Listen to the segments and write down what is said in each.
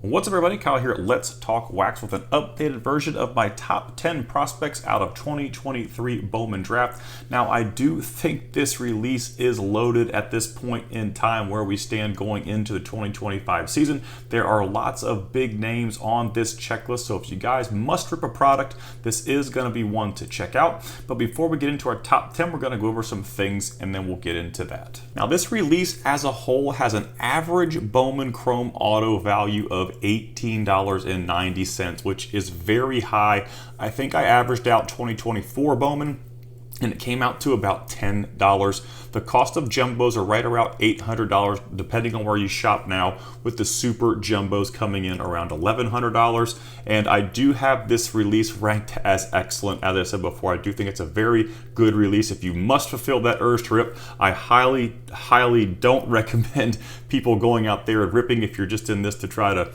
What's up, everybody? Kyle here at Let's Talk Wax with an updated version of my top 10 prospects out of 2023 Bowman Draft. Now, I do think this release is loaded at this point in time where we stand going into the 2025 season. There are lots of big names on this checklist, so if you guys must rip a product, this is going to be one to check out. But before we get into our top 10, we're going to go over some things and then we'll get into that. Now, this release as a whole has an average Bowman Chrome Auto value of $18.90, which is very high. I think I averaged out 2024 Bowman and it came out to about $10. The cost of jumbos are right around $800 depending on where you shop now, with the super jumbos coming in around $1,100. And I do have this release ranked as excellent. As I said before, I do think it's a very good release. If you must fulfill that urge to rip, I highly don't recommend people going out there and ripping if you're just in this to try to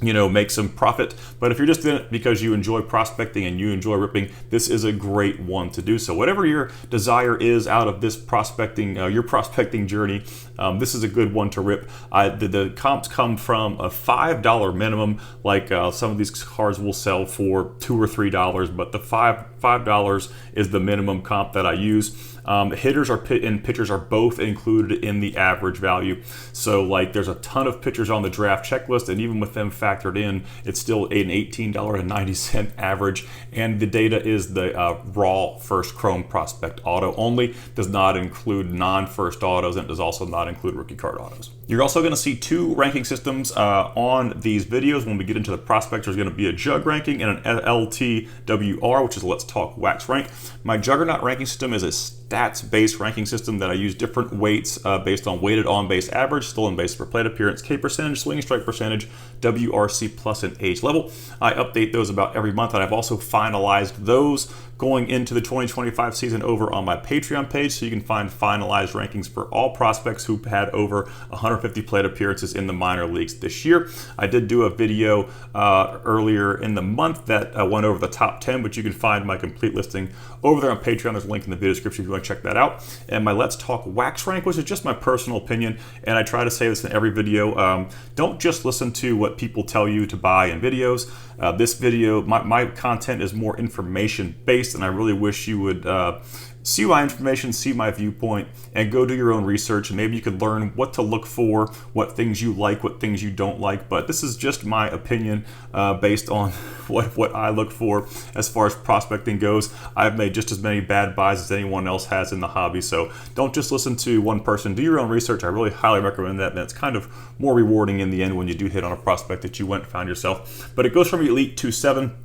make some profit. But if you're just in it because you enjoy prospecting and you enjoy ripping, this is a great one to do. So whatever your desire is out of this prospecting, your prospecting journey, this is a good one to rip. The comps come from a $5 minimum, like some of these cards will sell for $2 or $3, but the $5 is the minimum comp that I use. Hitters and pitchers are both included in the average value. So like there's a ton of pitchers on the draft checklist, and even with them factored in, it's still an $18.90 average. And the data is the raw first Chrome prospect auto only, does not include non-first autos, and does also not include rookie card autos. You're also going to see two ranking systems on these videos. When we get into the prospects, there's going to be a Jug ranking and an LTWR, which is Let's Talk Wax rank. My Juggernaut ranking system is a stats-based ranking system that I use different weights based on weighted on-base average, stolen base per plate appearance, K percentage, swinging strike percentage, WRC plus, and age level. I update those about every month, and I've also finalized those going into the 2025 season over on my Patreon page, so you can find finalized rankings for all prospects who had over 150 plate appearances in the minor leagues this year. I did do a video earlier in the month that went over the top 10, but you can find my complete listing over there on Patreon. There's a link in the video description if you want to check that out. And my Let's Talk Wax rank, which is just my personal opinion, and I try to say this in every video. Don't just listen to what people tell you to buy in videos. This video, my content is more information based, and I really wish you would see my information, see my viewpoint, and go do your own research, and maybe you could learn what to look for, what things you like, what things you don't like. But this is just my opinion based on what I look for as far as prospecting goes. I've made just as many bad buys as anyone else has in the hobby, so don't just listen to one person. Do your own research. I really highly recommend that, and it's kind of more rewarding in the end when you do hit on a prospect that you went and found yourself. But it goes from elite to 7,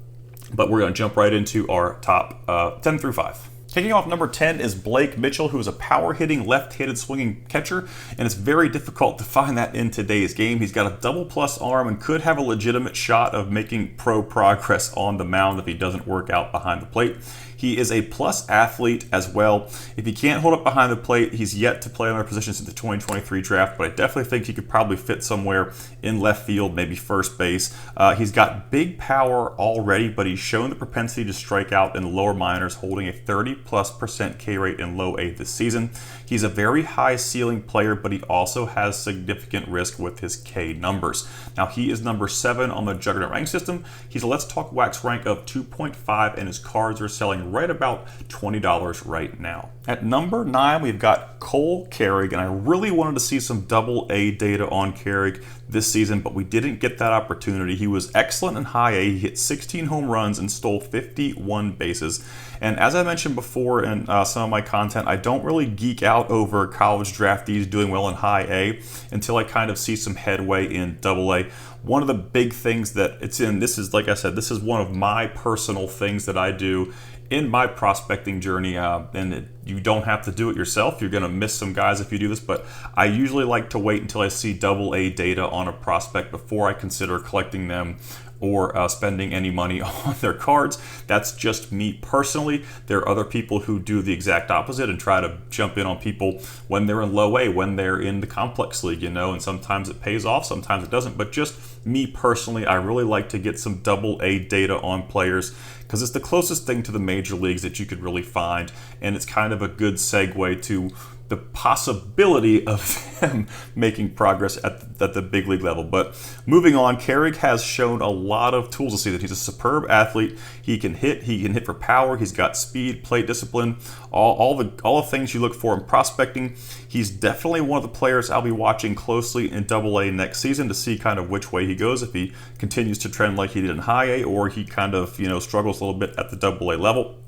but we're going to jump right into our top 10 through 5. Kicking off number 10 is Blake Mitchell, who is a power-hitting, left-handed swinging catcher, and it's very difficult to find that in today's game. He's got a double-plus arm and could have a legitimate shot of making pro progress on the mound if he doesn't work out behind the plate. He is a plus athlete as well. If he can't hold up behind the plate, he's yet to play on other positions in the 2023 draft, but I definitely think he could probably fit somewhere in left field, maybe first base. He's got big power already, but he's shown the propensity to strike out in the lower minors, holding a 30+% K rate in low A this season. He's a very high ceiling player, but he also has significant risk with his K numbers. Now, he is number 7 on the Juggernaut rank system. He's a Let's Talk Wax rank of 2.5, and his cards are selling right about $20 right now. At number 9, we've got Cole Carrig, and I really wanted to see some double-A data on Carrig this season, but we didn't get that opportunity. He was excellent in high A. He hit 16 home runs and stole 51 bases. And as I mentioned before in some of my content, I don't really geek out over college draftees doing well in high A until I kind of see some headway in double A. One of the big things that it's in, this is, like I said, this is one of my personal things that I do in my prospecting journey, you don't have to do it yourself. You're going to miss some guys if you do this, but I usually like to wait until I see double-A data on a prospect before I consider collecting them or spending any money on their cards. That's just me personally. There are other people who do the exact opposite and try to jump in on people when they're in low A, when they're in the complex league, and sometimes it pays off, sometimes it doesn't. But just me personally, I really like to get some double-A data on players because it's the closest thing to the major leagues that you could really find, and it's kind of a good segue to the possibility of him making progress at the big league level. But moving on, Carrick has shown a lot of tools this season. He's a superb athlete. He can hit for power. He's got speed, plate discipline, all the things you look for in prospecting. He's definitely one of the players I'll be watching closely in Double-A next season to see kind of which way he goes, if he continues to trend like he did in High A, or he kind of struggles a little bit at the Double-A level.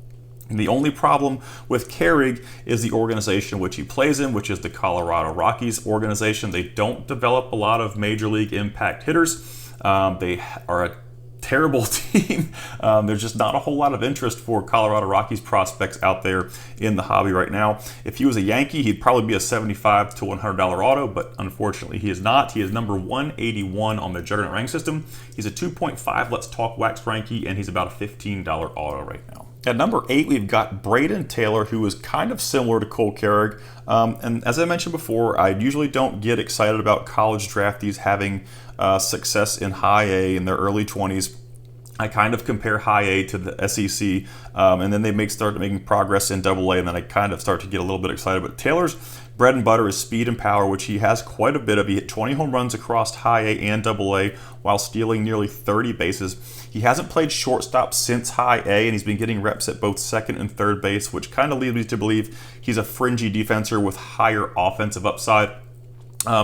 And the only problem with Carrick is the organization which he plays in, which is the Colorado Rockies organization. They don't develop a lot of major league impact hitters. They are a terrible team. There's just not a whole lot of interest for Colorado Rockies prospects out there in the hobby right now. If he was a Yankee, he'd probably be a $75 to $100 auto, but unfortunately he is not. He is number 181 on the Juggernaut rank system. He's a 2.5 Let's Talk Wax rankie, and he's about a $15 auto right now. At number 8, we've got Braden Taylor, who is kind of similar to Colt Carrick. And as I mentioned before, I usually don't get excited about college draftees having success in High A in their early 20s. I kind of compare High A to the SEC, and then they start making progress in Double-A, and then I kind of start to get a little bit excited. But Taylor's bread and butter is speed and power, which he has quite a bit of. He hit 20 home runs across High A and Double-A while stealing nearly 30 bases. He hasn't played shortstop since High A, and he's been getting reps at both second and third base, which kind of leads me to believe he's a fringy defenser with higher offensive upside.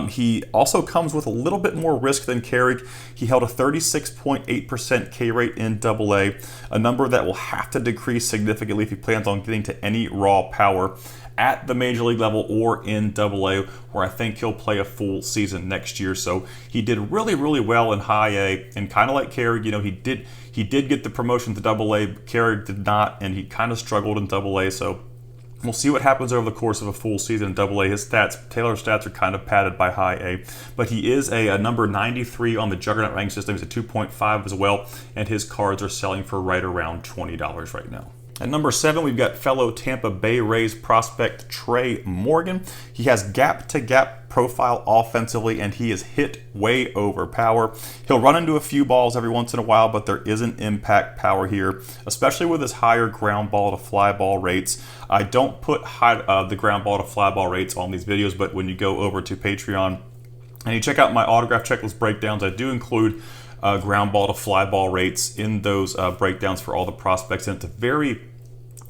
He also comes with a little bit more risk than Carrick. He held a 36.8% K rate in Double-A, a number that will have to decrease significantly if he plans on getting to any raw power at the major league level or in Double-A, where I think he'll play a full season next year. So he did really, really well in High A, and kind of like Carrick, he did get the promotion to Double-A. Carrick did not, and he kind of struggled in Double-A. So we'll see what happens over the course of a full season in Double-A. Taylor's stats are kind of padded by High A, but he is a number 93 on the Juggernaut ranking system. He's a 2.5 as well, and his cards are selling for right around $20 right now. At number 7, we've got fellow Tampa Bay Rays prospect Trey Morgan. He has gap-to-gap profile offensively, and he is hit way over power. He'll run into a few balls every once in a while, but there isn't impact power here, especially with his higher ground ball to fly ball rates. I don't put the ground ball to fly ball rates on these videos, but when you go over to Patreon and you check out my autograph checklist breakdowns, I do include ground ball to fly ball rates in those breakdowns for all the prospects, and it's a very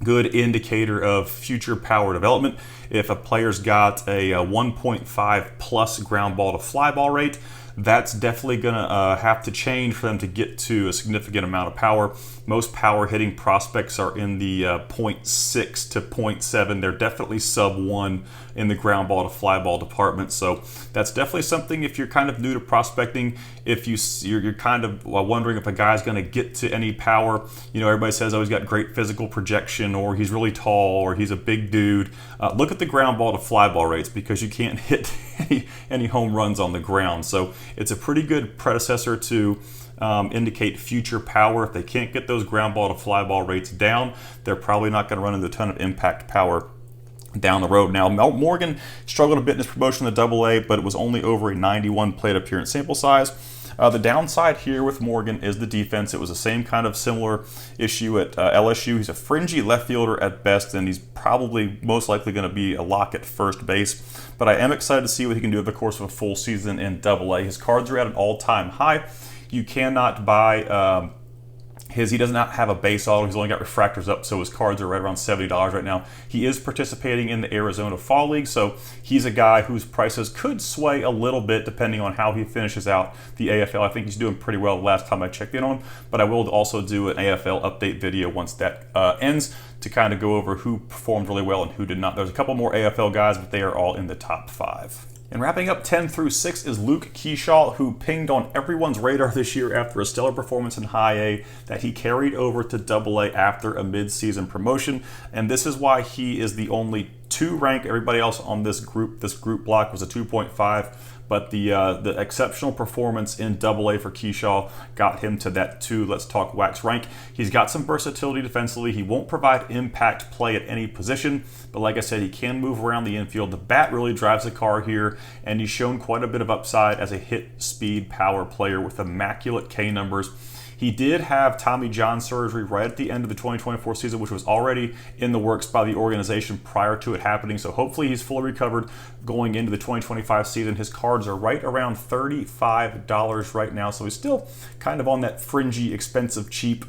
good indicator of future power development. If a player's got a 1.5 plus ground ball to fly ball rate, that's definitely going to have to change for them to get to a significant amount of power. Most power hitting prospects are in the 0.6 to 0.7. They're definitely sub 1 in the ground ball to fly ball department. So that's definitely something, if you're kind of new to prospecting, if you're kind of wondering if a guy's going to get to any power. Everybody says, oh, he's got great physical projection, or he's really tall, or he's a big dude. Look at the ground ball to fly ball rates, because you can't hit any home runs on the ground. So it's a pretty good predecessor to indicate future power. If they can't get those ground ball to fly ball rates down, they're probably not going to run into a ton of impact power down the road. Now, Morgan struggled a bit in his promotion to Double-A, but it was only over a 91 plate appearance sample size. The downside here with Morgan is the defense. It was the same kind of similar issue at LSU. He's a fringy left fielder at best, and he's probably most likely going to be a lock at first base. But I am excited to see what he can do over the course of a full season in Double-A. His cards are at an all-time high. You cannot buy he does not have a base auto. He's only got refractors up, so his cards are right around $70 right now. He is participating in the Arizona Fall League, so he's a guy whose prices could sway a little bit depending on how he finishes out the AFL. I think he's doing pretty well the last time I checked in on him, but I will also do an AFL update video once that ends to kind of go over who performed really well and who did not. There's a couple more AFL guys, but they are all in the top 5. And wrapping up 10 through 6 is Luke Keyshaw, who pinged on everyone's radar this year after a stellar performance in High A that he carried over to Double-A after a mid-season promotion. And this is why he is the only 2 rank. Everybody else on this group block was a 2.5. But the exceptional performance in Double-A for Keyshaw got him to that 2 Let's Talk Wax rank. He's got some versatility defensively. He won't provide impact play at any position, but like I said, he can move around the infield. The bat really drives the car here, and he's shown quite a bit of upside as a hit, speed, power player with immaculate K numbers. He did have Tommy John surgery right at the end of the 2024 season, which was already in the works by the organization prior to it it happening. So hopefully he's fully recovered going into the 2025 season. His cards are right around $35 right now, so he's still kind of on that fringy, expensive, cheap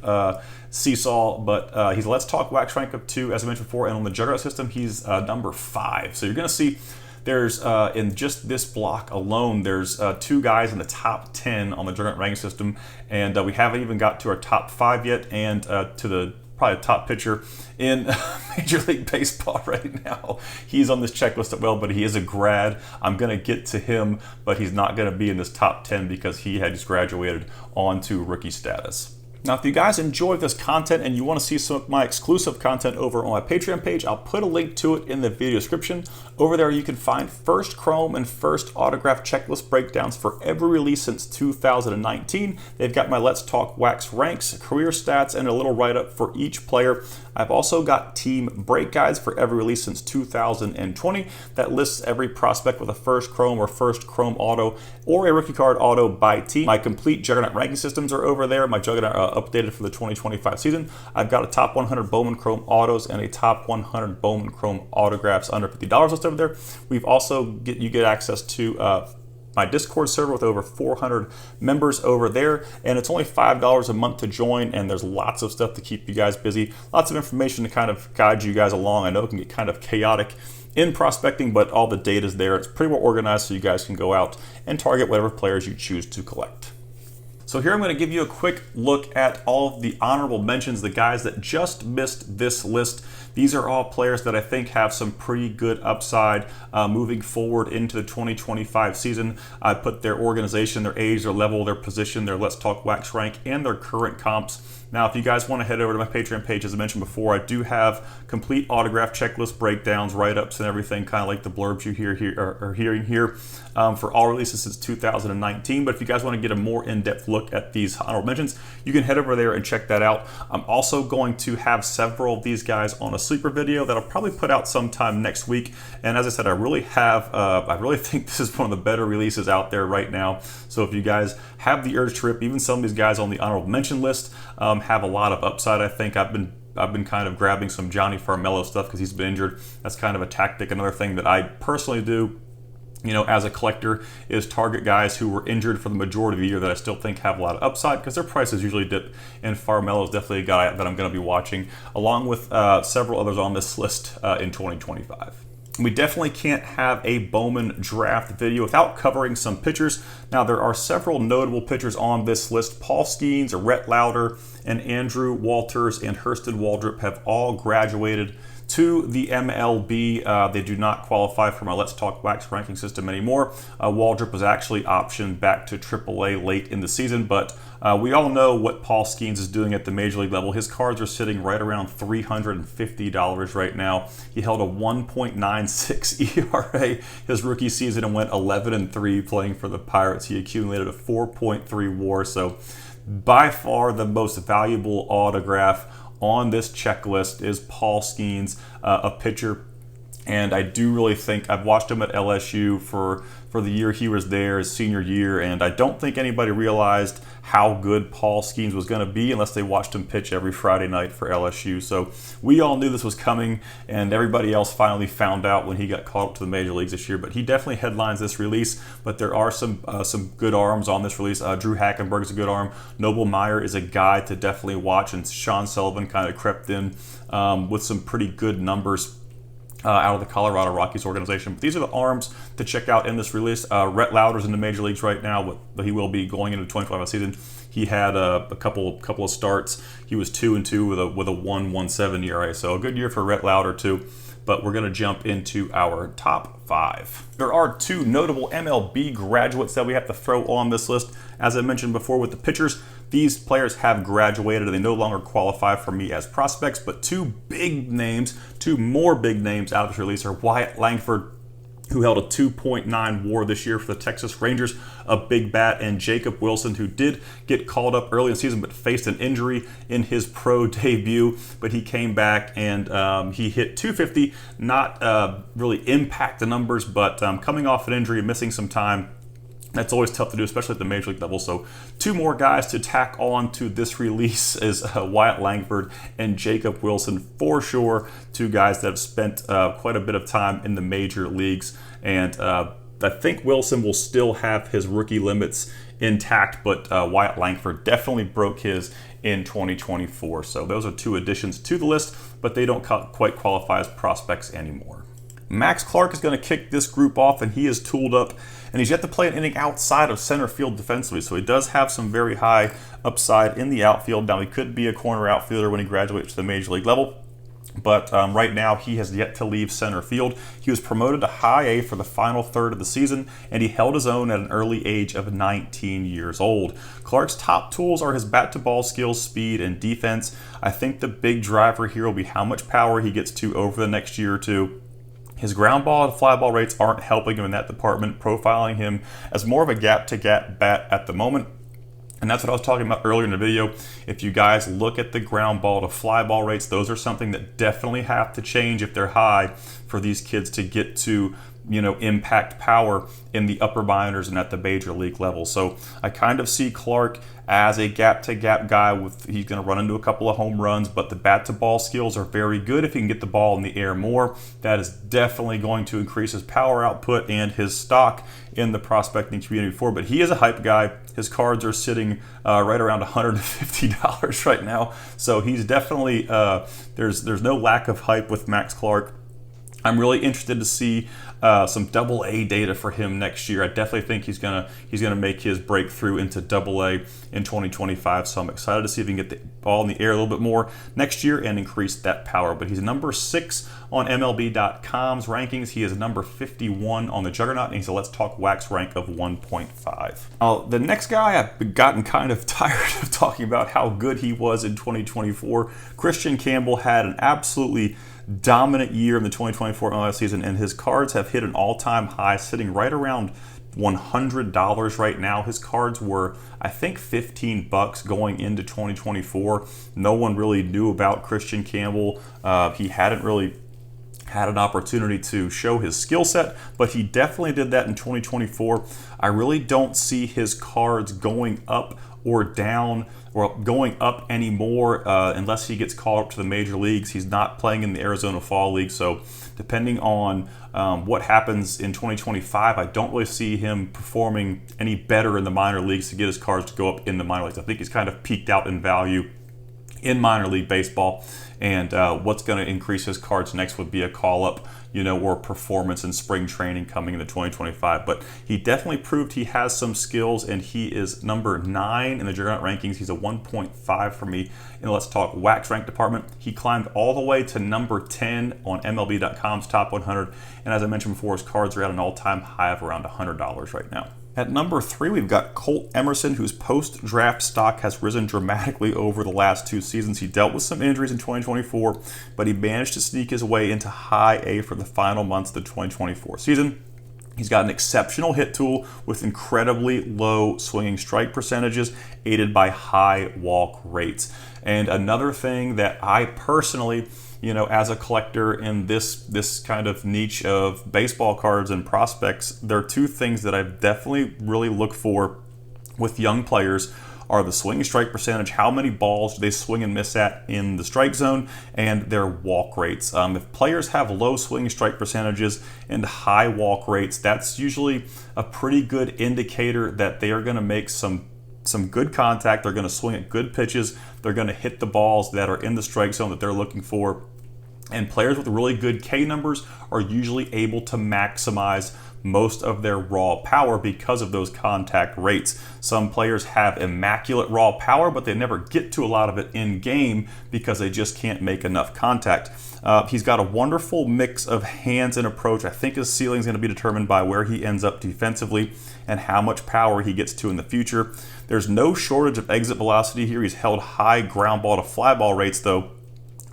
seesaw, but he's Let's Talk Wax rank up 2, as I mentioned before, and on the Juggernaut system, he's number 5. So you're going to see there's, in just this block alone, there's 2 guys in the top 10 on the Juggernaut ranking system, and we haven't even got to our top 5 yet, and to the probably top pitcher in Major League Baseball right now. He's on this checklist as well, but he is a grad. I'm going to get to him, but he's not going to be in this top 10 because he had just graduated onto rookie status. Now, if you guys enjoy this content and you want to see some of my exclusive content over on my Patreon page, I'll put a link to it in the video description. Over there, you can find first chrome and first autograph checklist breakdowns for every release since 2019. They've got my Let's Talk Wax ranks, career stats, and a little write-up for each player. I've also got team break guides for every release since 2020 that lists every prospect with a first chrome or first chrome auto or a rookie card auto by team. My complete Juggernaut ranking systems are over there. My Juggernaut updated for the 2025 season. I've got a top 100 Bowman Chrome autos and a top 100 Bowman Chrome autographs under $50 list over there. We've also you get access to my Discord server with over 400 members over there, and it's only $5 a month to join, and there's lots of stuff to keep you guys busy, lots of information to kind of guide you guys along. I know it can get kind of chaotic in prospecting, but all the data is there. It's pretty well organized, so you guys can go out and target whatever players you choose to collect. So here I'm going to give you a quick look at all of the honorable mentions, the guys that just missed this list. These are all players that I think have some pretty good upside moving forward into the 2025 season. I put their organization, their age, their level, their position, their Let's Talk Wax rank, and their current comps. Now, if you guys want to head over to my Patreon page, as I mentioned before, I do have complete autograph checklist breakdowns, write-ups, and everything, kind of like the blurbs you are hearing here for all releases since 2019. But if you guys want to get a more in-depth look at these honorable mentions, you can head over there and check that out. I'm also going to have several of these guys on a sleeper video that I'll probably put out sometime next week. And as I said, I really think this is one of the better releases out there right now. So if you guys have the urge to rip, even some of these guys on the honorable mention list have a lot of upside. I think I've been kind of grabbing some Johnny Farmello stuff because he's been injured. That's kind of a tactic. Another thing that I personally do, you know, as a collector, is target guys who were injured for the majority of the year that I still think have a lot of upside because their prices usually dip, and Farmello is definitely a guy that I'm going to be watching, along with several others on this list in 2025. We definitely can't have a Bowman Draft video without covering some pitchers. Now, there are several notable pitchers on this list. Paul Skeens, Rhett Lauder, and Andrew Walters and Hurston Waldrop have all graduated to the MLB. They do not qualify for my Let's Talk Wax ranking system anymore. Waldrop was actually optioned back to AAA late in the season, but we all know what Paul Skeens is doing at the Major League level. His cards are sitting right around $350 right now. He held a 1.96 ERA his rookie season and went 11-3 playing for the Pirates. He accumulated a 4.3 WAR, so by far the most valuable autograph on this checklist is Paul Skeens, a pitcher. And I do really think I've watched him at LSU for the year he was there, his senior year, and I don't think anybody realized how good Paul Skeens was going to be unless they watched him pitch every Friday night for LSU. So we all knew this was coming, and everybody else finally found out when he got called up to the major leagues this year. But he definitely headlines this release. But there are some good arms on this release. Drew Hackenberg is a good arm. Noble Meyer is a guy to definitely watch, and Sean Sullivan kind of crept in with some pretty good numbers out of the Colorado Rockies organization. But these are the arms to check out in this release. Rhett Lauder's in the major leagues right now, but he will be going into the 2025 season. He had a couple of starts. He was 2-2 with a 1.17 ERA, so a good year for Rhett Lauder too. But we're going to jump into our top 5. There are 2 notable MLB graduates that we have to throw on this list. As I mentioned before with the pitchers, these players have graduated and they no longer qualify for me as prospects, but 2 more big names out of this release are Wyatt Langford, who held a 2.9 WAR this year for the Texas Rangers, a big bat, and Jacob Wilson, who did get called up early in the season but faced an injury in his pro debut, but he came back and he hit 250, not really impact the numbers, but coming off an injury and missing some time, That's always tough to do, especially at the major league level. So 2 more guys to tack on to this release is Wyatt Langford and Jacob Wilson, for sure. 2 guys that have spent quite a bit of time in the major leagues. And I think Wilson will still have his rookie limits intact, but Wyatt Langford definitely broke his in 2024. So those are 2 additions to the list, but they don't quite qualify as prospects anymore. Max Clark is going to kick this group off, and he is tooled up, and he's yet to play an inning outside of center field defensively, so he does have some very high upside in the outfield. Now, he could be a corner outfielder when he graduates to the major league level, but right now he has yet to leave center field. He was promoted to high A for the final third of the season, and he held his own at an early age of 19 years old. Clark's top tools are his bat-to-ball skills, speed, and defense. I think the big driver here will be how much power he gets to over the next year or two. His ground ball and fly ball rates aren't helping him in that department, profiling him as more of a gap-to-gap bat at the moment. And that's what I was talking about earlier in the video. If you guys look at the ground ball to fly ball rates, those are something that definitely have to change if they're high for these kids to get to, impact power in the upper minors and at the major league level. So I kind of see Clark as a gap-to-gap guy. He's going to run into a couple of home runs, but the bat-to-ball skills are very good if he can get the ball in the air more. That is definitely going to increase his power output and his stock in the prospecting community before. But he is a hype guy. His cards are sitting right around $150 right now. So he's definitely, there's no lack of hype with Max Clark. I'm really interested to see some Double-A data for him next year. I definitely think he's gonna make his breakthrough into Double-A in 2025. So I'm excited to see if he can get the ball in the air a little bit more next year and increase that power. But he's number 6 on MLB.com's rankings. He is number 51 on the Juggernaut, and he's a Let's Talk Wax rank of 1.5. The next guy, I've gotten kind of tired of talking about how good he was in 2024. Christian Campbell had an absolutely dominant year in the 2024 MLS season, and his cards have hit an all-time high, sitting right around $100 right now. His cards were, I think, $15 going into 2024. No one really knew about Christian Campbell. He hadn't really had an opportunity to show his skill set, but he definitely did that in 2024. I really don't see his cards going up or down or going up anymore unless he gets called up to the major leagues. He's not playing in the Arizona Fall League, so depending on what happens in 2025, I don't really see him performing any better in the minor leagues to get his cards to go up in the minor leagues. I think he's kind of peaked out in value in minor league baseball, and what's going to increase his cards next would be a call-up, or performance in spring training coming into 2025. But he definitely proved he has some skills, and he is number 9 in the Juggernaut rankings. He's a 1.5 for me in the Let's Talk Wax rank department. He climbed all the way to number 10 on MLB.com's top 100, and as I mentioned before, his cards are at an all-time high of around $100 right now. At number 3, we've got Colt Emerson, whose post-draft stock has risen dramatically over the last 2 seasons. He dealt with some injuries in 2024, but he managed to sneak his way into high A for the final months of the 2024 season. He's got an exceptional hit tool with incredibly low swinging strike percentages, aided by high walk rates. And another thing that I personally, as a collector in this kind of niche of baseball cards and prospects, there are 2 things that I definitely really look for with young players are the swing strike percentage, how many balls do they swing and miss at in the strike zone, and their walk rates. If players have low swing strike percentages and high walk rates, that's usually a pretty good indicator that they are going to make some good contact. They're going to swing at good pitches. They're going to hit the balls that are in the strike zone that they're looking for. And players with really good K numbers are usually able to maximize most of their raw power because of those contact rates. Some players have immaculate raw power, but they never get to a lot of it in game because they just can't make enough contact. He's got a wonderful mix of hands and approach. I think his ceiling is going to be determined by where he ends up defensively and how much power he gets to in the future. There's no shortage of exit velocity here. He's held high ground ball to fly ball rates, though,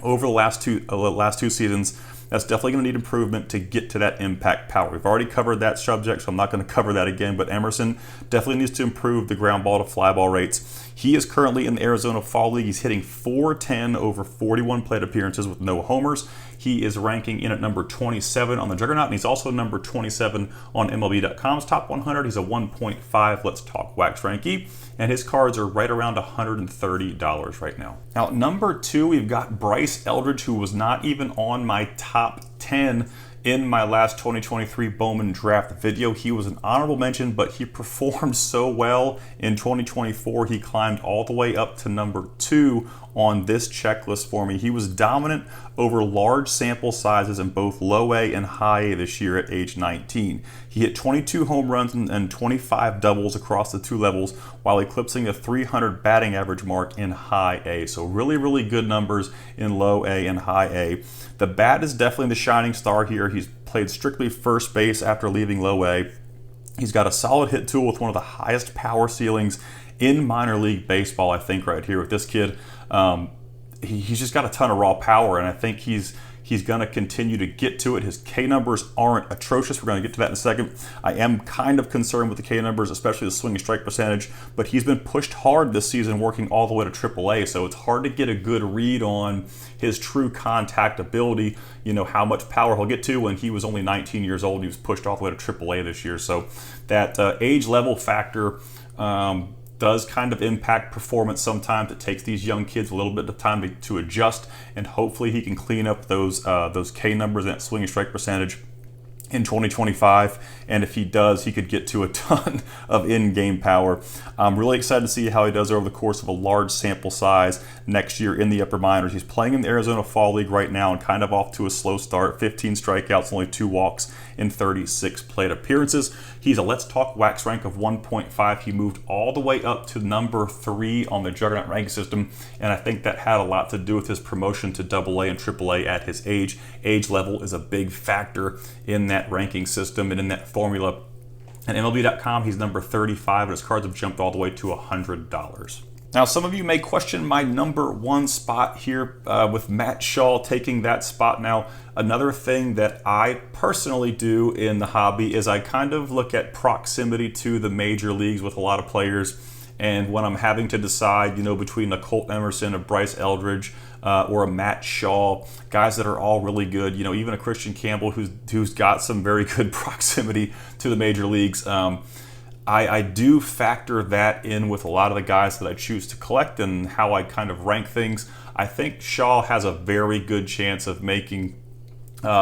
over the last two seasons. That's definitely going to need improvement to get to that impact power. We've already covered that subject, so I'm not going to cover that again, but Emerson definitely needs to improve the ground ball to fly ball rates. He is currently in the Arizona Fall League. He's hitting .410 over 41 plate appearances with no homers. He is ranking in at number 27 on the Juggernaut, and he's also number 27 on MLB.com's Top 100. He's a 1.5 Let's Talk Wax rankie, and his cards are right around $130 right now. Now, number 2, we've got Bryce Eldridge, who was not even on my top 10 in my last 2023 Bowman Draft video. He was an honorable mention, but he performed so well in 2024. He climbed all the way up to number 2 on this checklist for me. He was dominant over large sample sizes in both low A and high A this year at age 19. He hit 22 home runs and 25 doubles across the 2 levels while eclipsing the 300 batting average mark in high A. So really, really good numbers in low A and high A. The bat is definitely the shining star here. He's played strictly first base after leaving low A. He's got a solid hit tool with one of the highest power ceilings in minor league baseball, I think, right here with this kid. He's just got a ton of raw power, and I think he's going to continue to get to it. His K numbers aren't atrocious. We're going to get to that in a second. I am kind of concerned with the K numbers, especially the swinging strike percentage, but he's been pushed hard this season, working all the way to AAA, so it's hard to get a good read on his true contact ability, how much power he'll get to. When he was only 19 years old, he was pushed all the way to AAA this year, so that age level factor does kind of impact performance sometimes. It takes these young kids a little bit of time to adjust, and hopefully he can clean up those K numbers and that swinging strike percentage in 2025, and if he does, he could get to a ton of in-game power. I'm really excited to see how he does over the course of a large sample size next year in the upper minors. He's playing in the Arizona Fall League right now and kind of off to a slow start. 15 strikeouts, only 2 walks in 36 plate appearances. He's a Let's Talk Wax rank of 1.5. He moved all the way up to number 3 on the Juggernaut ranking system, and I think that had a lot to do with his promotion to AA and AAA at his age. Age level is a big factor in that ranking system and in that formula. And MLB.com, he's number 35, and his cards have jumped all the way to $100. Now, some of you may question my number 1 spot here with Matt Shaw taking that spot. Now, another thing that I personally do in the hobby is I kind of look at proximity to the major leagues with a lot of players. And when I'm having to decide, between a Colt Emerson, a Bryce Eldridge, or a Matt Shaw, guys that are all really good, even a Christian Campbell who's got some very good proximity to the major leagues. I do factor that in with a lot of the guys that I choose to collect and how I kind of rank things. I think Shaw has a very good chance of making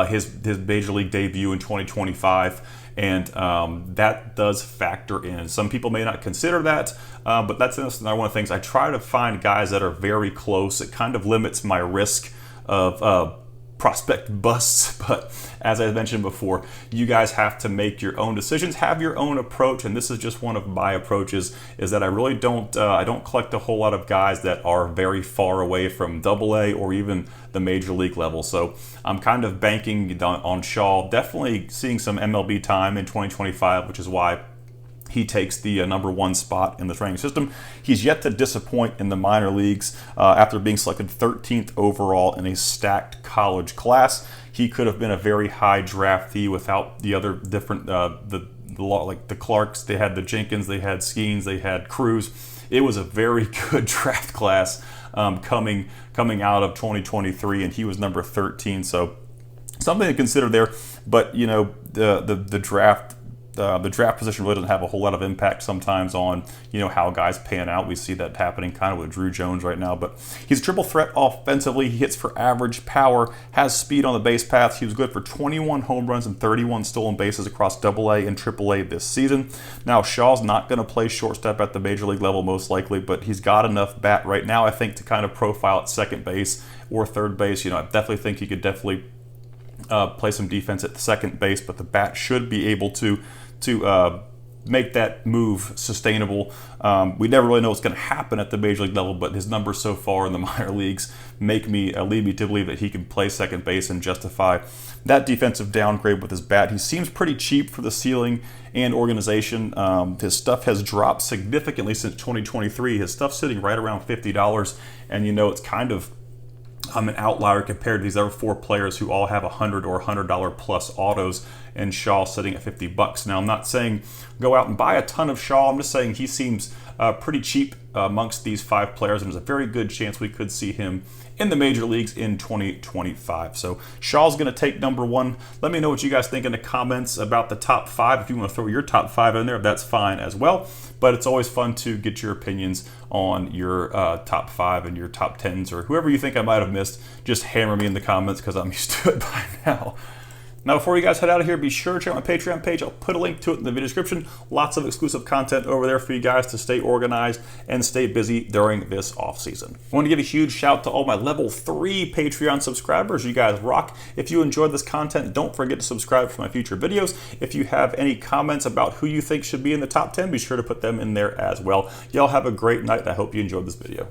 his major league debut in 2025, and that does factor in. Some people may not consider that, but that's another one of the things. I try to find guys that are very close. It kind of limits my risk of prospect busts, but as I mentioned before, you guys have to make your own decisions, have your own approach, and this is just one of my approaches, is that I really don't I don't collect a whole lot of guys that are very far away from AA or even the major league level. So I'm kind of banking on Shaw, definitely seeing some MLB time in 2025, which is why he takes the number 1 spot in the ranking system. He's yet to disappoint in the minor leagues after being selected 13th overall in a stacked college class. He could have been a very high draftee without the other different, like the Clarks. They had the Jenkins, they had Skeens, they had Cruz. It was a very good draft class coming out of 2023, and he was number 13. So something to consider there. But the draft. The draft position really doesn't have a whole lot of impact sometimes on how guys pan out. We see that happening kind of with Drew Jones right now, but he's a triple threat offensively. He hits for average power, has speed on the base paths. He was good for 21 home runs and 31 stolen bases across AA and AAA this season. Now, Shaw's not going to play shortstop at the major league level most likely, but he's got enough bat right now, I think, to kind of profile at second base or third base. I definitely think he could definitely play some defense at second base, but the bat should be able to make that move sustainable. We never really know what's going to happen at the major league level, but his numbers so far in the minor leagues lead me to believe that he can play second base and justify that defensive downgrade with his bat. He seems pretty cheap for the ceiling and organization. His stuff has dropped significantly since 2023. His stuff's sitting right around $50, and it's kind of an outlier compared to these other 4 players who all have $100 or $100 plus autos, and Shaw sitting at $50. Now, I'm not saying go out and buy a ton of Shaw. I'm just saying he seems pretty cheap amongst these 5 players, and there's a very good chance we could see him in the major leagues in 2025. So Shaw's going to take number 1. Let me know what you guys think in the comments about the top 5. If you want to throw your top 5 in there, that's fine as well. But it's always fun to get your opinions on your top 5 and your top 10s, or whoever you think I might have missed. Just hammer me in the comments because I'm used to it by now. Now, before you guys head out of here, be sure to check out my Patreon page. I'll put a link to it in the video description. Lots of exclusive content over there for you guys to stay organized and stay busy during this off season. I want to give a huge shout out to all my level 3 Patreon subscribers. You guys rock. If you enjoyed this content, don't forget to subscribe for my future videos. If you have any comments about who you think should be in the top 10, be sure to put them in there as well. Y'all have a great night, and I hope you enjoyed this video.